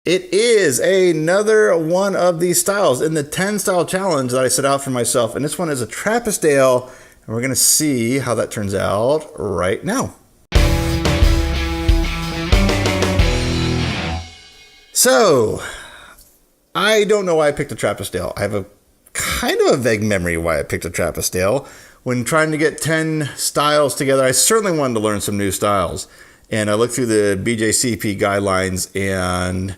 It is another one of these styles in the 10 style challenge that I set out for myself. And this one is a Trappist ale. And we're going to see how that turns out right now. So, I don't know why I picked a Trappist ale. I have a kind of a vague memory why I picked a Trappist ale. When trying to get 10 styles together, I certainly wanted to learn some new styles. And I looked through the BJCP guidelines and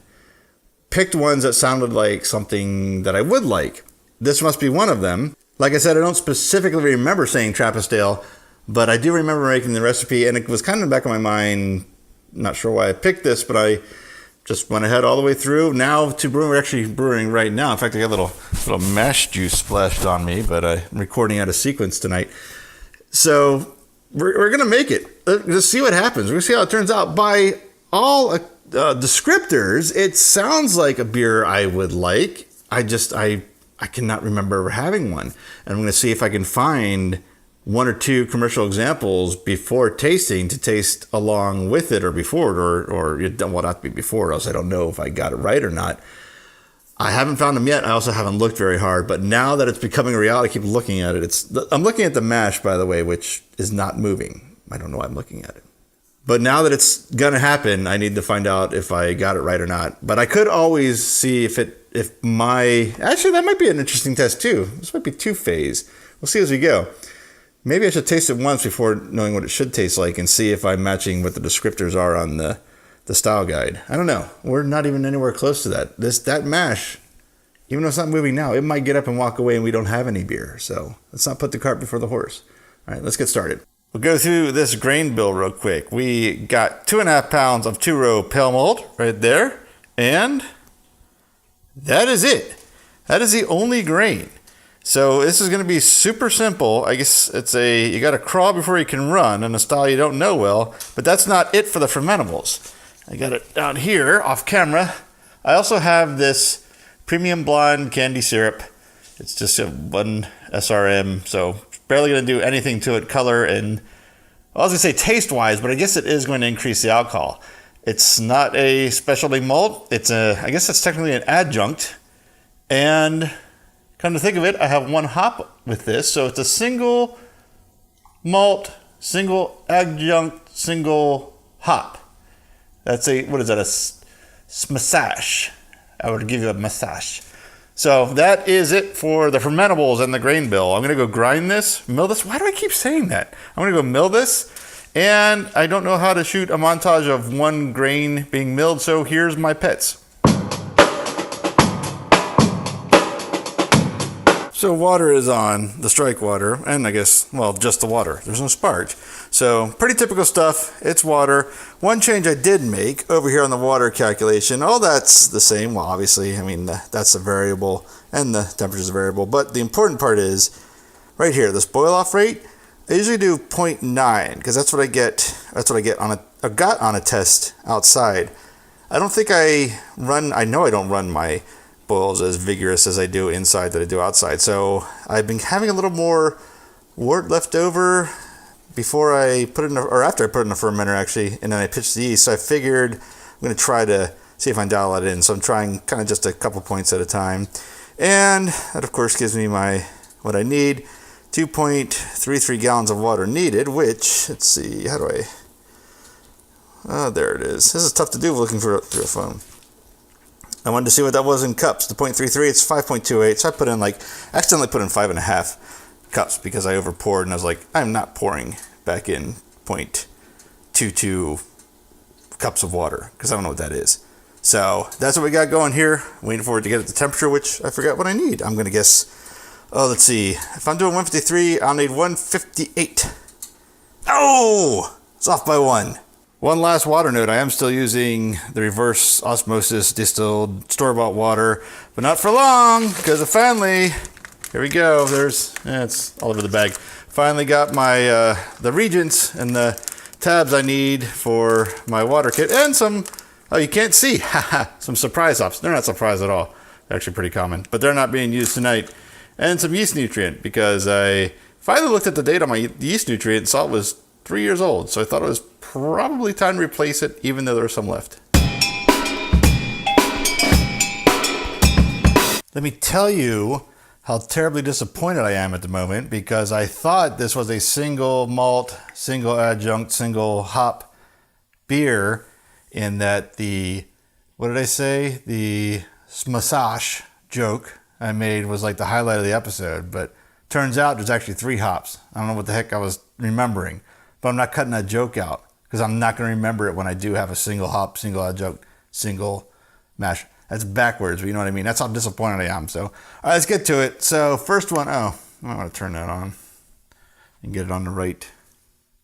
picked ones that sounded like something that I would like. This must be one of them. Like I said, I don't specifically remember saying Trappist ale, but I do remember making the recipe, and it was kind of in the back of my mind. Not sure why I picked this, but I just went ahead all the way through. Now to brewing, we're actually brewing right now. In fact, I got a little mash juice splashed on me, but I'm recording out of sequence tonight. So we're going to make it. Let's see what happens. We're going to see how it turns out. By all descriptors, it sounds like a beer I would like. I cannot remember ever having one. And I'm going to see if I can find one or two commercial examples before tasting to taste along with it or before it, or it will not be before, else I don't know if I got it right or not. I haven't found them yet. I also haven't looked very hard, but now that it's becoming a reality, I keep looking at it. I'm looking at the mash, by the way, which is not moving. I don't know why I'm looking at it. But now that it's going to happen, I need to find out if I got it right or not. But I could always see actually, that might be an interesting test too. This might be two-phase. We'll see as we go. Maybe I should taste it once before knowing what it should taste like and see if I'm matching what the descriptors are on the style guide. I don't know. We're not even anywhere close to that. That mash, even though it's not moving now, it might get up and walk away and we don't have any beer. So let's not put the cart before the horse. All right, let's get started. We'll go through this grain bill real quick. We got 2.5 pounds of 2-row pale malt right there. And that is it. That is the only grain. So this is going to be super simple. I guess you got to crawl before you can run in a style you don't know well, but that's not it for the fermentables. I got it down here off camera. I also have this premium blonde candy syrup. It's just a 1 SRM, so barely going to do anything to it color and I was going to say taste wise, but I guess it is going to increase the alcohol. It's not a specialty malt. I guess it's technically an adjunct. And come to think of it, I have one hop with this. So it's a single malt, single adjunct, single hop. That's a massage. I would give you a massage. So that is it for the fermentables and the grain bill. I'm going to go grind this, mill this. Why do I keep saying that? I'm going to go mill this. And I don't know how to shoot a montage of one grain being milled. So here's my pets. So water is on, the strike water, and I guess, well, just the water. There's no spark. So pretty typical stuff. It's water. One change I did make over here on the water calculation, all that's the same. Well, obviously, I mean, that's a variable and the temperature is a variable. But the important part is right here, this boil off rate, I usually do 0.9 because that's what I get. That's what I got on a test outside. I don't think I know I don't run my boils as vigorous as I do inside that I do outside. So I've been having a little more wort left over before I put it in, or after I put it in a fermenter actually, and then I pitched the yeast. So I figured I'm going to try to see if I can dial it in. So I'm trying kind of just a couple points at a time. And that of course gives me what I need. 2.33 gallons of water needed, which, let's see, there it is. This is tough to do looking through a phone. I wanted to see what that was in cups. The 0.33, it's 5.28. So I accidentally put in 5.5 cups because I over poured and I was like, I'm not pouring back in 0.22 cups of water because I don't know what that is. So that's what we got going here. Waiting for it to get at the temperature, which I forgot what I need. I'm going to guess, let's see. If I'm doing 153, I'll need 158. Oh, it's off by 1. One last water note, I am still using the reverse osmosis distilled store-bought water, but not for long, because finally, here we go, it's all over the bag. Finally got my, the reagents and the tabs I need for my water kit, and some, you can't see, some surprise hops. They're not surprise at all. They're actually pretty common, but they're not being used tonight. And some yeast nutrient, because I finally looked at the date on my yeast nutrient and saw it was 3 years old, so I thought it was probably time to replace it, even though there was some left. Let me tell you how terribly disappointed I am at the moment, because I thought this was a single malt, single adjunct, single hop beer, in that what did I say? The massage joke I made was like the highlight of the episode, but turns out there's actually 3 hops. I don't know what the heck I was remembering, but I'm not cutting that joke out because I'm not going to remember it when I do have a single hop, single adjunct, single mash. That's backwards, but you know what I mean? That's how disappointed I am. So, all right, let's get to it. So, first one, I want to turn that on and get it on the right,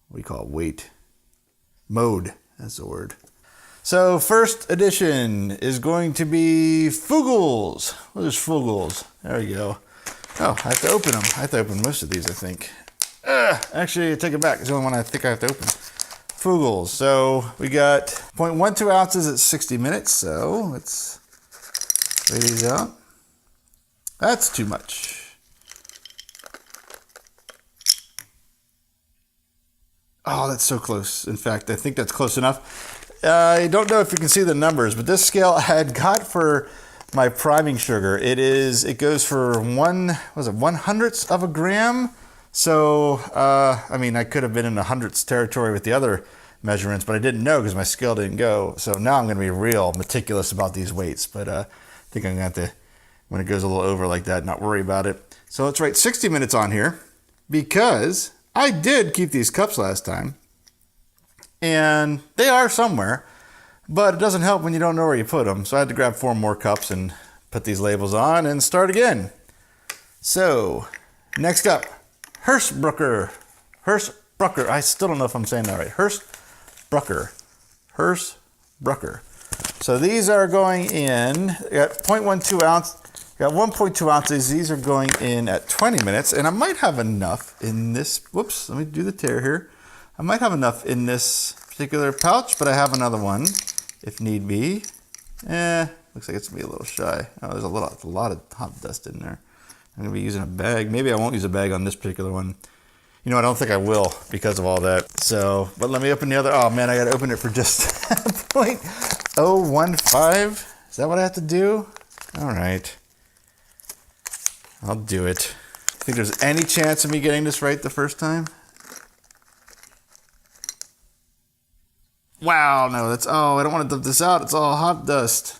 what do you call it, weight, mode, that's the word. So, first edition is going to be Fugels. What is Fugels? There we go. Oh, I have to open them. I have to open most of these, I think. Actually, I take it back. It's the only one I think I have to open. Fugels. So, we got 0.12 ounces at 60 minutes. So, let's weigh these out. That's too much. Oh, that's so close. In fact, I think that's close enough. I don't know if you can see the numbers, but this scale I had got for my priming sugar. It goes for 1/100th of a gram. So, I could have been in the hundredths territory with the other measurements, but I didn't know because my scale didn't go. So now I'm going to be real meticulous about these weights, but I think I'm going to have to, when it goes a little over like that, not worry about it. So let's write 60 minutes on here, because I did keep these cups last time, and they are somewhere, but it doesn't help when you don't know where you put them. So I had to grab 4 more cups and put these labels on and start again. So next up, Hersbrucker. I still don't know if I'm saying that right. Hersbrucker. So these are going in, got 0.12 ounce, got 1.2 ounces. These are going in at 20 minutes, and I might have enough in this. Whoops, let me do the tear here. I might have enough in this particular pouch, but I have another one if need be. Looks like it's gonna be a little shy. Oh, there's a lot of hop dust in there. I'm gonna be using a bag. Maybe I won't use a bag on this particular one. You know, I don't think I will because of all that. So, but let me open the other. Oh man, I gotta open it for just 0.015. Is that what I have to do? All right, I'll do it. Think there's any chance of me getting this right the first time? Wow, no, I don't want to dump this out. It's all hop dust.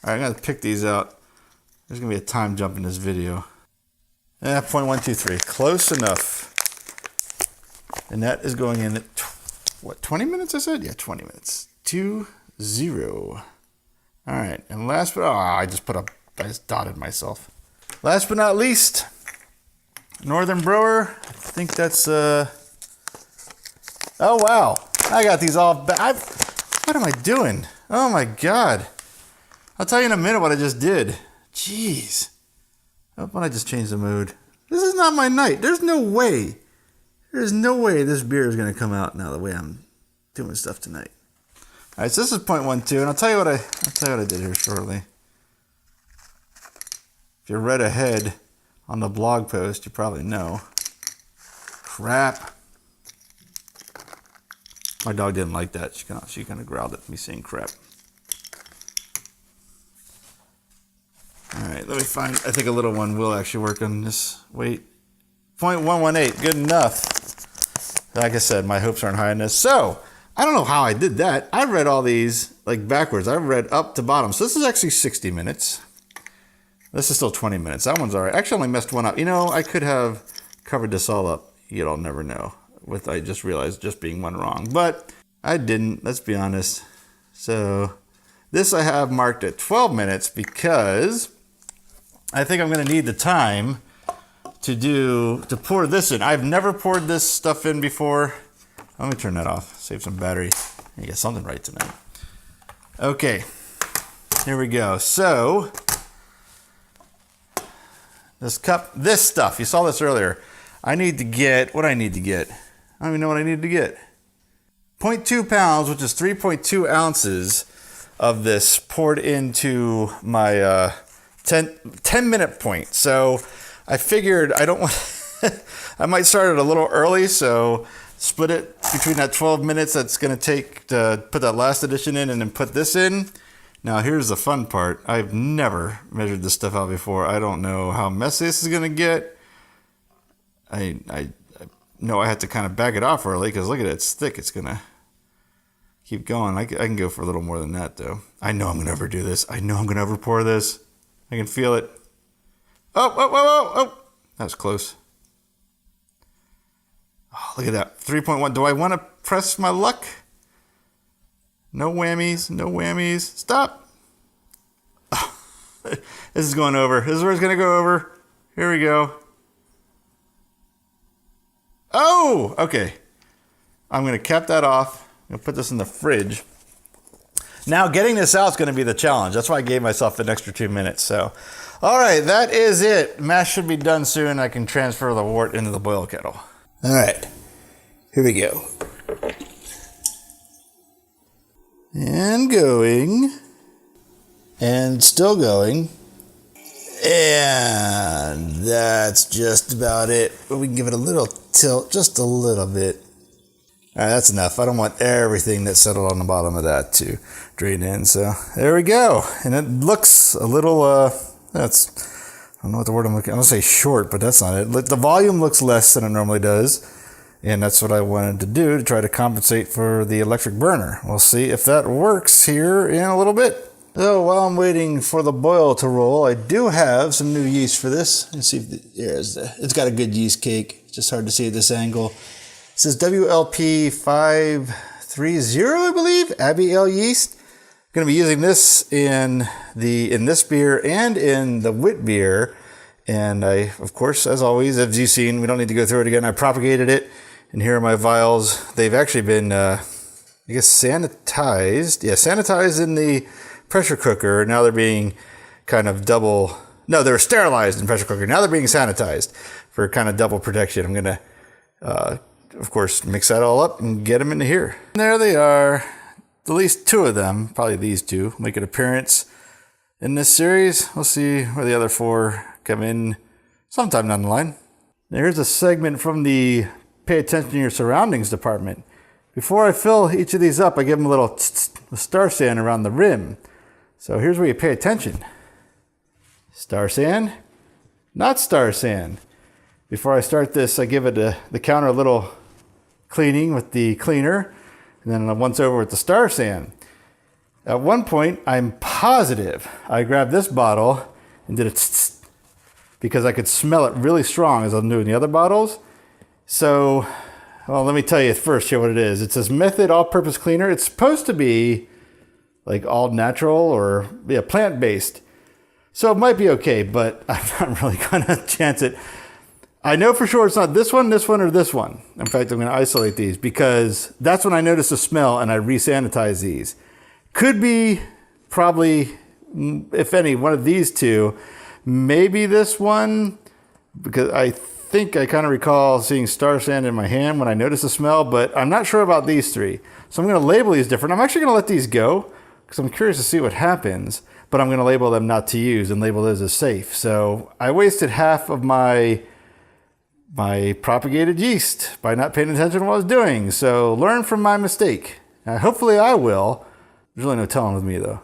All right, I'm going to pick these out. There's going to be a time jump in this video. 0.123, close enough. And that is going in at, 20 minutes I said? Yeah, 20 minutes. 2-0. All right, and last but, I just dotted myself. Last but not least, Northern Brewer. I think that's, oh wow. I got these all back. What am I doing? Oh my God. I'll tell you in a minute what I just did. Jeez. Oh, but I just changed the mood. This is not my night. There's no way. There's no way this beer is going to come out now the way I'm doing stuff tonight. All right, so this is 0.12, and I'll tell you what I did here shortly. If you read ahead on the blog post, you probably know. Crap. My dog didn't like that. She kind of growled at me saying crap. All right, let me find, I think a little one will actually work on this. Wait, 0.118, good enough. Like I said, my hopes aren't high on this. So, I don't know how I did that. I read all these like backwards. I read up to bottom. So this is actually 60 minutes. This is still 20 minutes. That one's all right. Actually, I only messed one up. You know, I could have covered this all up. You'll never know. I just realized just being one wrong. But I didn't, let's be honest. So this I have marked at 12 minutes because I think I'm going to need the time to pour this in. I've never poured this stuff in before. Let me turn that off, save some battery. You get something right tonight. Okay, here we go. So this stuff, you saw this earlier. I need to get, what I need to get. I don't even know what I need to get. 0.2 pounds, which is 3.2 ounces of this poured into my 10-minute point. So I figured I don't want, I might start it a little early, so split it between that 12 minutes that's going to take to put that last addition in and then put this in. Now here's the fun part. I've never measured this stuff out before. I don't know how messy this is gonna get. I know I have to kind of back it off early because look at it, it's thick. It's gonna keep going. I can go for a little more than that though. I know I'm gonna overdo this. I know I'm gonna over pour this. I can feel it. Oh! That was close. Oh, look at that. 3.1. Do I want to press my luck? No whammies. No whammies. Stop. Oh, this is going over. This is where it's going to go over. Here we go. Oh, okay. I'm going to cap that off. I'm going to put this in the fridge. Now, getting this out is going to be the challenge. That's why I gave myself an extra 2 minutes. So, all right, that is it. Mash should be done soon. I can transfer the wort into the boil kettle. All right, here we go. And going. And still going. And that's just about it. But we can give it a little tilt, just a little bit. All right, that's enough. I don't want everything that settled on the bottom of that to drain in. So there we go. And it looks a little, I don't know what the word I'm looking, I'm going to say short, but that's not it. The volume looks less than it normally does. And that's what I wanted to do to try to compensate for the electric burner. We'll see if that works here in a little bit. So while I'm waiting for the boil to roll, I do have some new yeast for this. Let's see if it's got a good yeast cake. It's just hard to see at this angle. It says WLP 530, I believe, Abbey Ale yeast. I'm going to be using this in this beer and in the wit beer. And I, of course, as always, as you've seen, we don't need to go through it again. I propagated it. And here are my vials. They've actually been, I guess, sanitized. Yeah, sanitized in the pressure cooker. Now they're being kind of they were sterilized in pressure cooker. Now they're being sanitized for kind of double protection. I'm going to, of course, mix that all up and get them into here. And there they are. At least two of them, probably these two, make an appearance in this series. We'll see where the other four come in sometime down the line. Now here's a segment from the Pay Attention to Your Surroundings department. Before I fill each of these up, I give them a little star sand around the rim. So here's where you pay attention. Star sand, not star sand. Before I start this, I give it the counter a little cleaning with the cleaner, and then once over with the star sand. At one point, I'm positive I grabbed this bottle and did it because I could smell it really strong as I'm doing the other bottles. So, well, let me tell you first here what it is. It says Method All-Purpose Cleaner. It's supposed to be like all natural or plant-based. So it might be okay, but I'm not really going to chance it. I know for sure it's not this one, or this one. In fact, I'm going to isolate these because that's when I notice the smell and I re-sanitize these. Could be probably, if any, one of these two. Maybe this one, because I think I kind of recall seeing star sand in my hand when I noticed the smell, but I'm not sure about these three. So I'm going to label these different. I'm actually going to let these go because I'm curious to see what happens, but I'm going to label them not to use and label those as safe. So I wasted half of my propagated yeast by not paying attention to what I was doing. So learn from my mistake. Hopefully I will. There's really no telling with me though.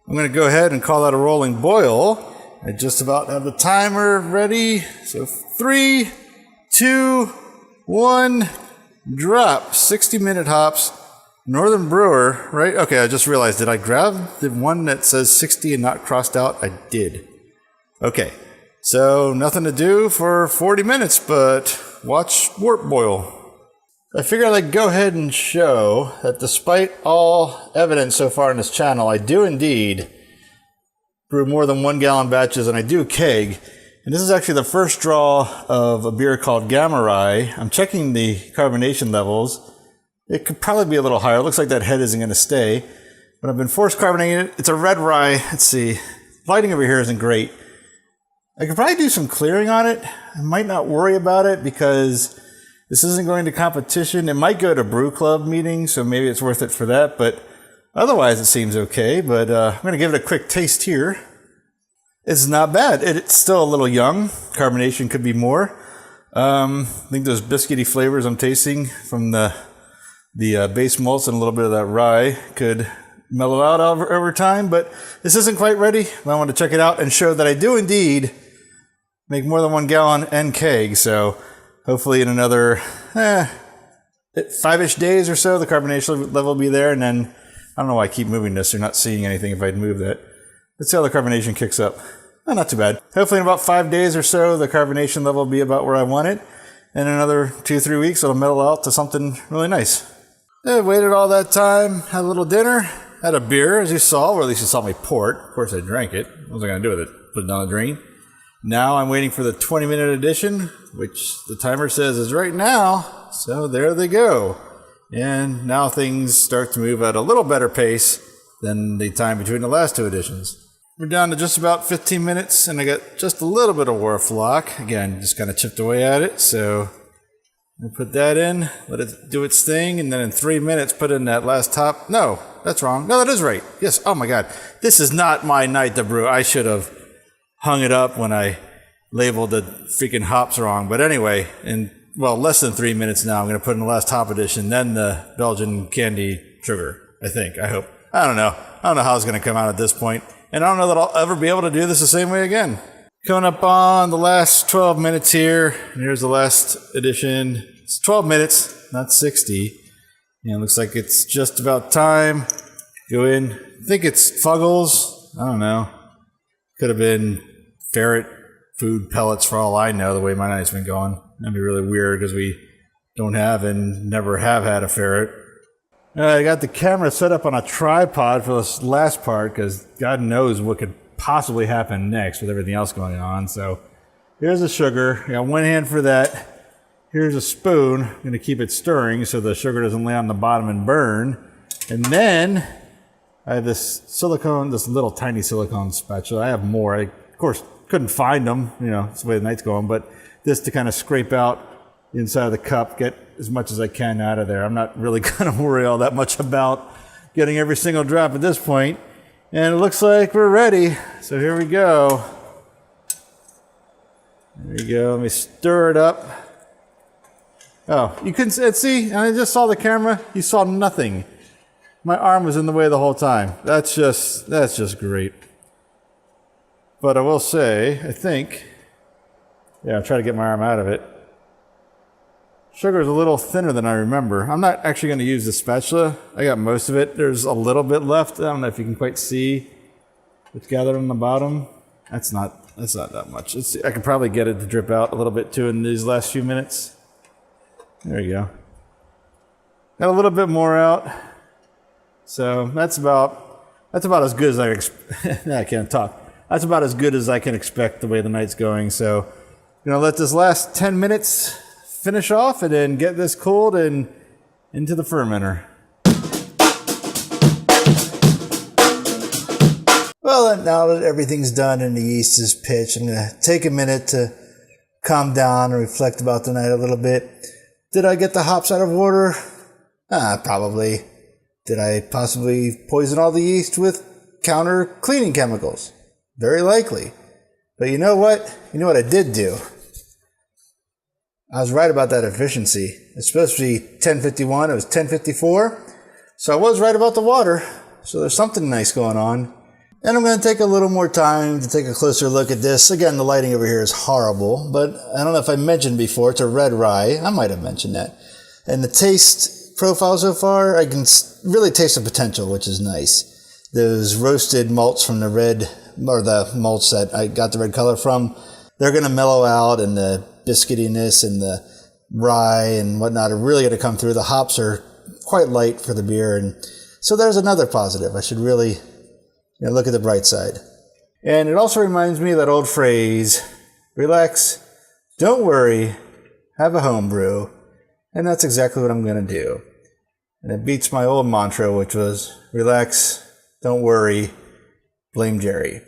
I'm going to go ahead and call that a rolling boil. I just about have the timer ready. So 3, 2, 1, drop. 60-minute hops. Northern Brewer, right? Okay, I just realized, did I grab the one that says 60 and not crossed out? I did. Okay, so nothing to do for 40 minutes, but watch wort boil. I figured I'd go ahead and show that despite all evidence so far in this channel, I do indeed brew more than 1 gallon batches, and I do keg. And this is actually the first draw of a beer called Gamma Rye. I'm checking the carbonation levels. It could probably be a little higher. It looks like that head isn't going to stay. But I've been force carbonating it. It's a red rye. Let's see. Lighting over here isn't great. I could probably do some clearing on it. I might not worry about it because this isn't going to competition. It might go to brew club meetings, so maybe it's worth it for that. But otherwise, it seems okay. But I'm going to give it a quick taste here. It's not bad. It's still a little young. Carbonation could be more. I think those biscuity flavors I'm tasting from the base malts and a little bit of that rye could mellow out over time, but this isn't quite ready. I want to check it out and show that I do indeed make more than 1 gallon and keg. So hopefully in another 5-ish days or so, the carbonation level will be there. And then I don't know why I keep moving this. You're not seeing anything if I'd move that. Let's see how the carbonation kicks up. Oh, not too bad. Hopefully in about 5 days or so, the carbonation level will be about where I want it. And in another 2-3 weeks, it'll mellow out to something really nice. I waited all that time, had a little dinner, had a beer, as you saw, or at least you saw me pour it. Of course, I drank it. What was I going to do with it? Put it down the drain. Now I'm waiting for the 20-minute edition, which the timer says is right now. So there they go. And now things start to move at a little better pace than the time between the last 2 editions. We're down to just about 15 minutes, and I got just a little bit of wharf lock. Again, just kind of chipped away at it. So I'll put that in, let it do its thing, and then in 3 minutes, put in that last top. No, that's wrong. No, that is right. Yes. Oh my God. This is not my night to brew. I should have hung it up when I labeled the freaking hops wrong. But anyway, in less than 3 minutes now, I'm going to put in the last top edition, then the Belgian candy sugar. I think. I hope. I don't know. I don't know how it's going to come out at this point. And I don't know that I'll ever be able to do this the same way again. Coming up on the last 12 minutes here. And here's the last edition. It's 12 minutes, not 60. And it looks like it's just about time. Go in. I think it's Fuggles. I don't know. Could have been ferret food pellets for all I know, the way my night's been going. That'd be really weird because we don't have and never have had a ferret. I got the camera set up on a tripod for this last part because God knows what could possibly happen next with everything else going on. So here's the sugar. I got one hand for that. Here's a spoon. I'm going to keep it stirring so the sugar doesn't lay on the bottom and burn. And then I have this silicone, this little tiny silicone spatula. I have more. I, of course, couldn't find them. You know, it's the way the night's going. But this to kind of scrape out the inside of the cup, get as much as I can out of there. I'm not really going to worry all that much about getting every single drop at this point. And it looks like we're ready. So here we go. There you go. Let me stir it up. Oh, you couldn't see, I just saw the camera. You saw nothing. My arm was in the way the whole time. That's just great. But I will say, I think, I'll try to get my arm out of it. Sugar is a little thinner than I remember. I'm not actually going to use the spatula. I got most of it. There's a little bit left. I don't know if you can quite see what's gathered on the bottom. That's not that much. I can probably get it to drip out a little bit too in these last few minutes. There you go. Got a little bit more out. So that's about as good as I can't talk. That's about as good as I can expect the way the night's going. So I'm gonna let this last 10 minutes finish off and then get this cooled and into the fermenter. Well, now that everything's done and the yeast is pitched, I'm going to take a minute to calm down and reflect about the night a little bit. Did I get the hops out of order? Probably. Did I possibly poison all the yeast with counter cleaning chemicals? Very likely. But you know what? You know what I did do? I was right about that efficiency. It's supposed to be 1051. It was 1054. So I was right about the water. So there's something nice going on. And I'm going to take a little more time to take a closer look at this. Again, the lighting over here is horrible, but I don't know if I mentioned before, it's a red rye. I might have mentioned that. And the taste profile so far, I can really taste the potential, which is nice. Those roasted malts from the red, or the malts that I got the red color from, they're going to mellow out, and the biscuitiness and the rye and whatnot are really going to come through. The hops are quite light for the beer, and so there's another positive. I should really look at the bright side. And it also reminds me of that old phrase, relax, don't worry, have a home brew. And that's exactly what I'm going to do. And it beats my old mantra, which was relax, don't worry, blame Jerry.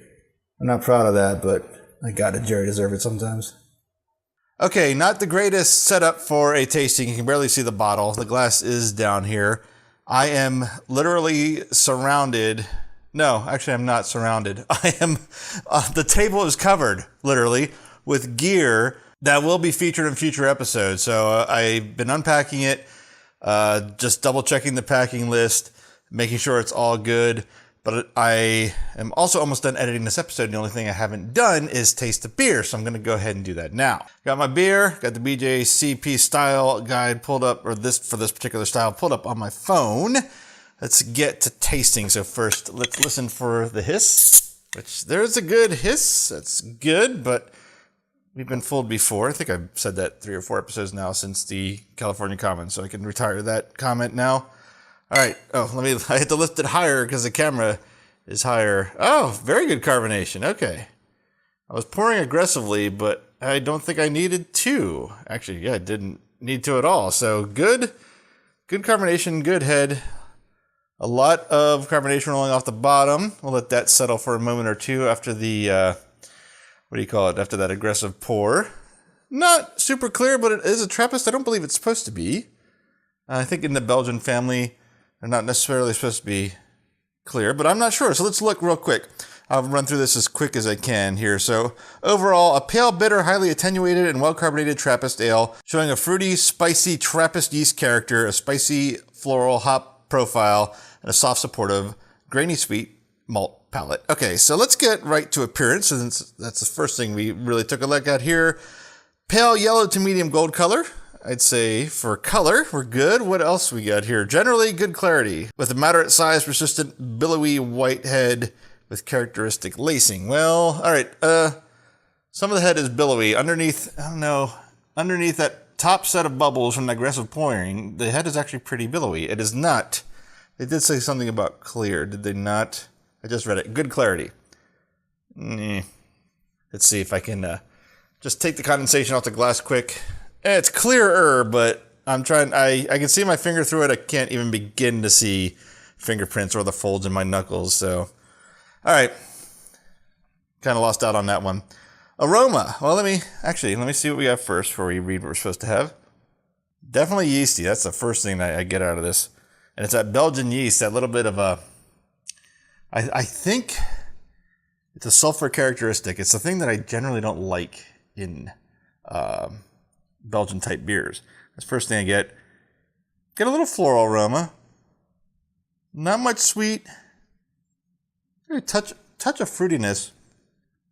I'm not proud of that, but I got it. Jerry deserves it sometimes. Okay, not the greatest setup for a tasting. You can barely see the bottle. The glass is down here. I am literally surrounded. No, actually I'm not surrounded. I am, the table is covered, literally, with gear that will be featured in future episodes. So I've been unpacking it, just double checking the packing list, making sure it's all good. But I am also almost done editing this episode. And the only thing I haven't done is taste the beer. So I'm going to go ahead and do that now. Got my beer, got the BJCP style guide pulled up, or this for this particular style pulled up on my phone. Let's get to tasting. So first, let's listen for the hiss, which there's a good hiss. That's good, but we've been fooled before. I think I've said that 3 or 4 episodes now since the California comment, so I can retire that comment now. All right. Oh, I had to lift it higher because the camera is higher. Oh, very good carbonation. Okay. I was pouring aggressively, but I don't think I needed to. Actually, yeah, I didn't need to at all. So good carbonation, good head. A lot of carbonation rolling off the bottom. We'll let that settle for a moment or two after the, after that aggressive pour. Not super clear, but it is a Trappist. I don't believe it's supposed to be. I think in the Belgian family, they're not necessarily supposed to be clear, but I'm not sure. So let's look real quick. I'll run through this as quick as I can here. So overall, a pale, bitter, highly attenuated, and well-carbonated Trappist ale, showing a fruity, spicy Trappist yeast character, a spicy floral hop profile, and a soft, supportive, grainy, sweet malt palate. Okay, so let's get right to appearance, since that's the first thing we really took a look at here. Pale yellow to medium gold color. I'd say for color, we're good. What else we got here? Generally, good clarity, with a moderate size, persistent, billowy white head with characteristic lacing. Well, all right. Some of the head is billowy. Underneath, I don't know, underneath that top set of bubbles from the aggressive pouring, the head is actually pretty billowy. It is not. They did say something about clear, did they not? I just read it. Good clarity. Let's see if I can just take the condensation off the glass quick. It's clearer, but I'm trying. I can see my finger through it. I can't even begin to see fingerprints or the folds in my knuckles. So, all right. Kind of lost out on that one. Aroma. Well, let me see what we have first before we read what we're supposed to have. Definitely yeasty. That's the first thing that I get out of this. And it's that Belgian yeast, that little bit of a, I think it's a sulfur characteristic. It's the thing that I generally don't like in Belgian type beers. That's the first thing I get. Get a little floral aroma. Not much sweet. A touch of fruitiness.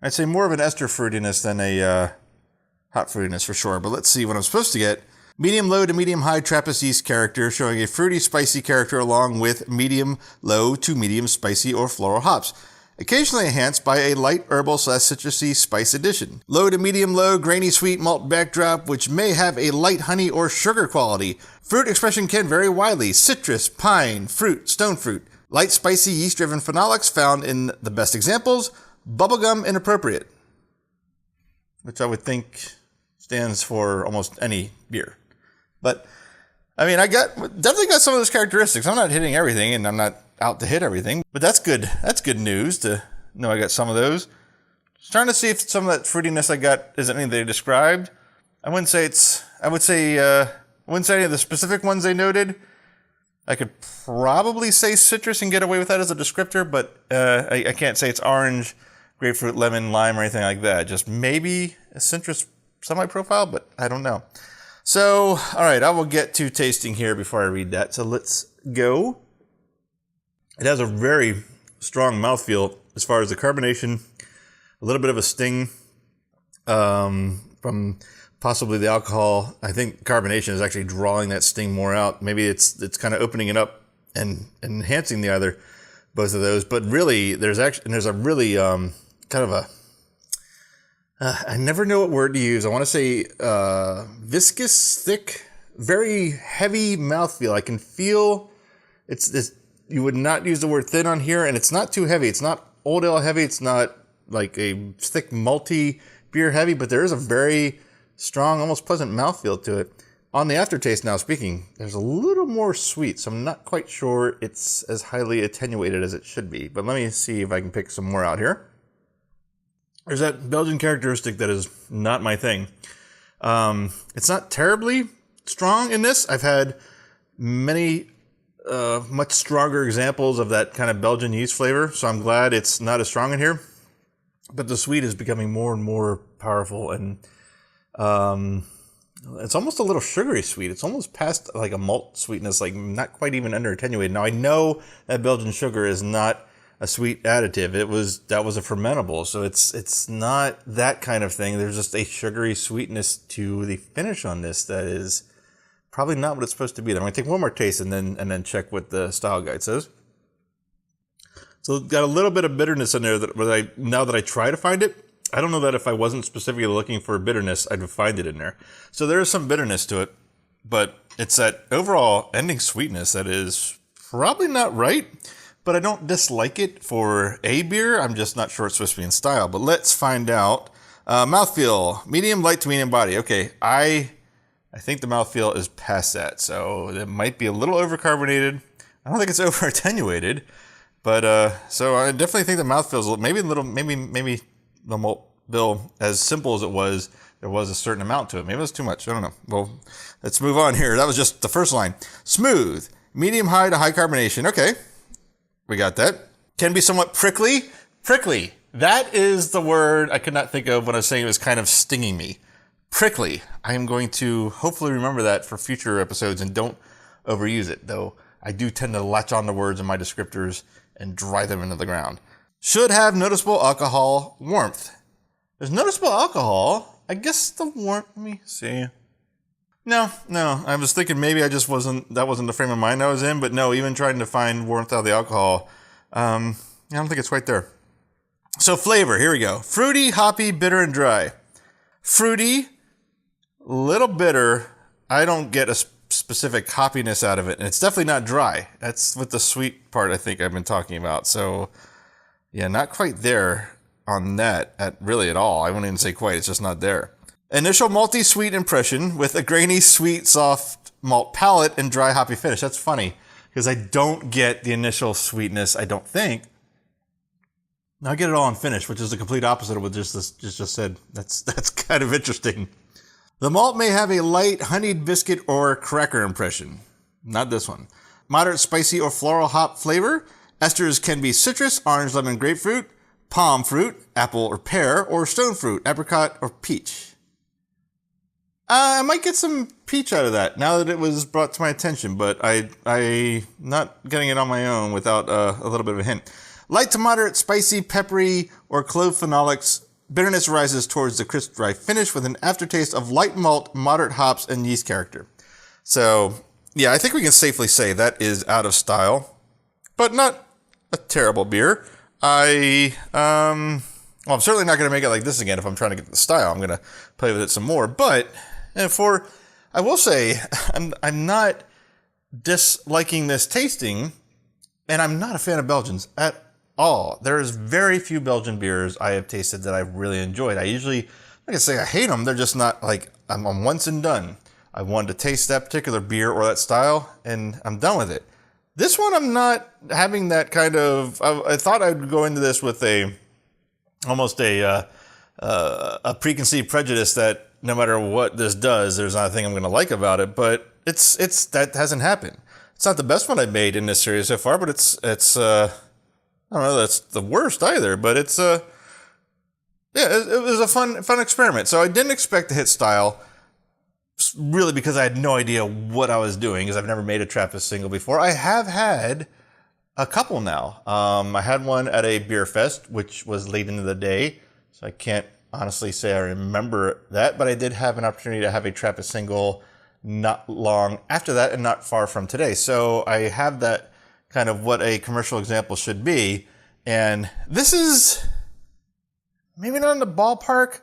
I'd say more of an ester fruitiness than a hot fruitiness for sure. But let's see what I'm supposed to get. Medium low to medium high Trappist yeast character, showing a fruity spicy character along with medium low to medium spicy or floral hops, occasionally enhanced by a light herbal / citrusy spice addition. Low to medium low grainy sweet malt backdrop, which may have a light honey or sugar quality. Fruit expression can vary widely: citrus, pine, fruit, stone fruit. Light spicy yeast driven phenolics found in the best examples. Bubblegum inappropriate, which I would think stands for almost any beer. But I mean, definitely got some of those characteristics. I'm not hitting everything, and I'm not out to hit everything, but that's good. That's good news to know I got some of those. Just trying to see if some of that fruitiness I got is anything they described. I wouldn't say any of the specific ones they noted. I could probably say citrus and get away with that as a descriptor, but I can't say it's orange, grapefruit, lemon, lime, or anything like that. Just maybe a citrus semi-profile, but I don't know. So, all right, I will get to tasting here before I read that. So let's go. It has a very strong mouthfeel as far as the carbonation, a little bit of a sting from possibly the alcohol. I think carbonation is actually drawing that sting more out. Maybe it's kind of opening it up and enhancing both of those. But really, there's a really kind of a, I never know what word to use. I want to say viscous, thick, very heavy mouthfeel. I can feel it's you would not use the word thin on here, and it's not too heavy. It's not old ale heavy. It's not like a thick malty beer heavy, but there is a very strong, almost pleasant mouthfeel to it. On the aftertaste now speaking, there's a little more sweet, so I'm not quite sure it's as highly attenuated as it should be. But let me see if I can pick some more out here. There's that Belgian characteristic that is not my thing. It's not terribly strong in this. I've had many much stronger examples of that kind of Belgian yeast flavor, so I'm glad it's not as strong in here. But the sweet is becoming more and more powerful, and It's almost a little sugary sweet. It's almost past like a malt sweetness, like not quite even under attenuated. Now I know that Belgian sugar is not a sweet additive. That was a fermentable, so it's not that kind of thing. There's just a sugary sweetness to the finish on this that is probably not what it's supposed to be. I'm gonna take one more taste and then check what the style guide says. So it's got a little bit of bitterness in there now that I try to find it. I don't know that if I wasn't specifically looking for bitterness, I'd find it in there. So there is some bitterness to it, but it's that overall ending sweetness that is probably not right, but I don't dislike it for a beer. I'm just not sure it's supposed to be in style, but let's find out. Mouthfeel, medium, light to medium body. Okay, I think the mouthfeel is past that, so it might be a little overcarbonated. I don't think it's over attenuated, but so I definitely think the mouthfeel is maybe the malt bill, as simple as it was, there was a certain amount to it. Maybe it was too much. I don't know. Well, let's move on here. That was just the first line. Smooth, medium high to high carbonation. Okay, we got that. Can be somewhat prickly. Prickly. That is the word I could not think of when I was saying it was kind of stinging me. Prickly. I am going to hopefully remember that for future episodes and don't overuse it, though I do tend to latch on to words in my descriptors and drive them into the ground. Should have noticeable alcohol warmth. There's noticeable alcohol. I guess the warmth, let me see. No. I was thinking maybe that wasn't the frame of mind I was in, but no, even trying to find warmth out of the alcohol, I don't think it's quite there. So flavor, here we go. Fruity, hoppy, bitter, and dry. Fruity, little bitter. I don't get a specific hoppiness out of it, and it's definitely not dry. That's what the sweet part I think I've been talking about. So yeah, not quite there on that at all. I wouldn't even say quite. It's just not there. Initial malty sweet impression with a grainy, sweet, soft malt palate and dry hoppy finish. That's funny because I don't get the initial sweetness, I don't think. Now I get it all on finish, which is the complete opposite of what just said. That's kind of interesting. The malt may have a light honeyed biscuit or cracker impression. Not this one. Moderate spicy or floral hop flavor. Esters can be citrus, orange, lemon, grapefruit, palm fruit, apple or pear, or stone fruit, apricot or peach. I might get some peach out of that now that it was brought to my attention, but I not getting it on my own without a little bit of a hint. Light to moderate, spicy, peppery, or clove phenolics. Bitterness rises towards the crisp, dry finish with an aftertaste of light malt, moderate hops, and yeast character. So, yeah, I think we can safely say that is out of style, but not a terrible beer. I'm certainly not going to make it like this again if I'm trying to get the style. I'm going to play with it some more. But I will say, I'm not disliking this tasting, and I'm not a fan of Belgians at all. There's very few Belgian beers I have tasted that I've really enjoyed. I usually, like I say, I hate them. They're just not like, I'm once and done. I wanted to taste that particular beer or that style, and I'm done with it. This one, I'm not having that kind of. I thought I'd go into this with almost a preconceived prejudice that no matter what this does, there's not a thing I'm going to like about it. But it's that hasn't happened. It's not the best one I've made in this series so far, but it's I don't know that's the worst either. But it was a fun experiment. So I didn't expect to hit style. Really, because I had no idea what I was doing, because I've never made a Trappist single before. I have had a couple now. I had one at a beer fest, which was late into the day, so I can't honestly say I remember that, but I did have an opportunity to have a Trappist single not long after that and not far from today. So I have that kind of what a commercial example should be, and this is maybe not in the ballpark,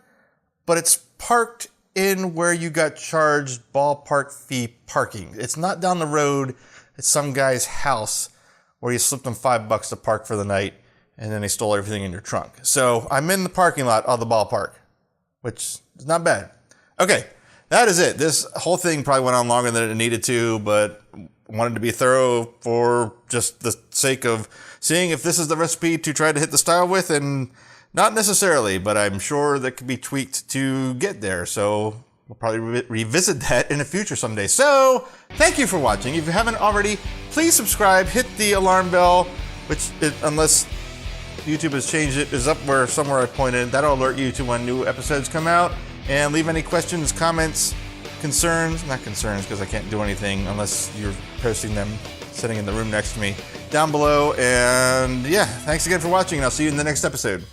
but it's parked in where you got charged ballpark fee parking. It's not down the road at some guy's house where you slipped them $5 to park for the night and then they stole everything in your trunk. So I'm in the parking lot of the ballpark, which is not bad. Okay, that is it. This whole thing probably went on longer than it needed to, but wanted to be thorough for just the sake of seeing if this is the recipe to try to hit the style with, and not necessarily, but I'm sure that could be tweaked to get there. So we'll probably revisit that in the future someday. So thank you for watching. If you haven't already, please subscribe, hit the alarm bell, which, unless YouTube has changed it, is up somewhere I pointed. That'll alert you to when new episodes come out. And leave any questions, comments, concerns, not concerns because I can't do anything unless you're posting them sitting in the room next to me down below. And yeah, thanks again for watching, and I'll see you in the next episode.